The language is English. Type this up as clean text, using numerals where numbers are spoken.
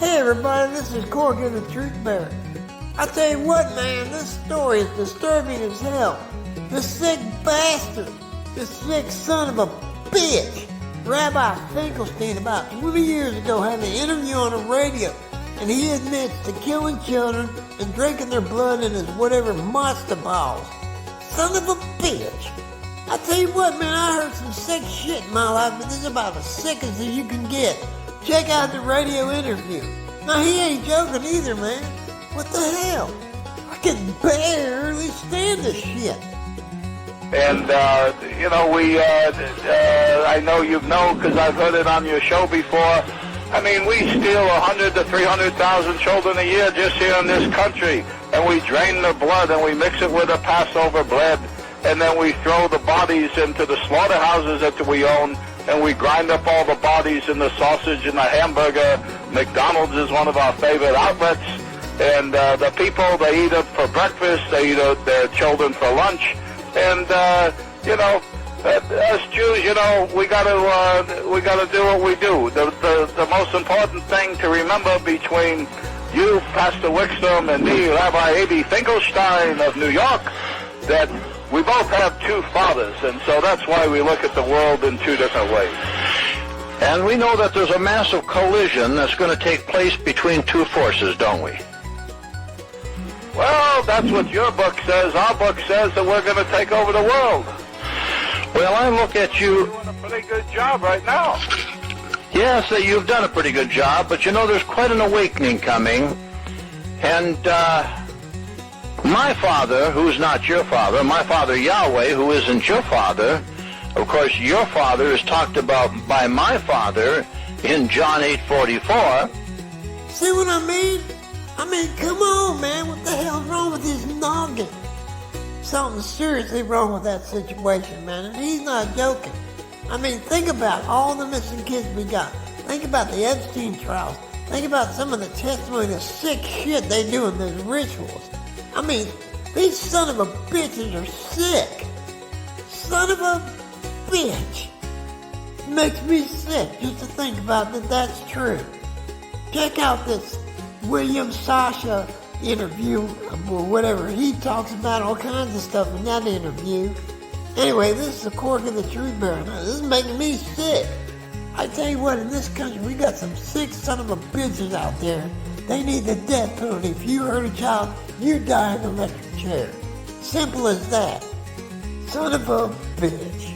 Hey everybody, this is Corky the Truth Bearer. I tell you what, man, this story is disturbing as hell. This sick bastard, this sick son of a bitch, Rabbi Finkelstein, about 20 years ago had an interview on the radio, and he admits to killing children and drinking their blood in his whatever monster balls. Son of a bitch. I tell you what, man, I heard some sick shit in my life, but this is about as sick as you can get. Check out the radio interview. Now, he ain't joking either, man. What the hell? I can barely stand this shit. And, I know you've known because I've heard it on your show before. I mean, we steal 100 to 300,000 children a year just here in this country. And we drain the blood and we mix it with the Passover bread. And then we throw the bodies into the slaughterhouses that we own. And we grind up all the bodies in the sausage and the hamburger. McDonald's is one of our favorite outlets. And the people, they eat it for breakfast. They eat their children for lunch. And, us Jews, we gotta do what we do. The most important thing to remember between you, Pastor Wickstrom, and me, Rabbi A.B. Finkelstein of New York, that we both have two fathers, and so that's why we look at the world in two different ways. And we know that there's a massive collision that's going to take place between two forces, don't we? Well, that's what your book says. Our book says that we're going to take over the world. Well, I look at you... You're doing a pretty good job right now. Yes, you've done a pretty good job, but there's quite an awakening coming. And my father, who's not your father, my father Yahweh, who isn't your father, of course, your father is talked about by my father in John 8:44. See what I mean? I mean, come on, man. What the hell's wrong with his noggin? Something's seriously wrong with that situation, man. And he's not joking. I mean, think about all the missing kids we got. Think about the Epstein trials. Think about some of the testimony of sick shit they do in those rituals. I mean, these son of a bitches are sick. Son of a bitch. It makes me sick just to think about that that's true. Check out this William Sasha interview or whatever. He talks about all kinds of stuff in that interview. Anyway, this is the Cork of the Truth Bearer. Now, this is making me sick. I tell you what, in this country, we got some sick son of a bitches out there. They need the death penalty. If you hurt a child, you die in an electric chair. Simple as that. Son of a bitch.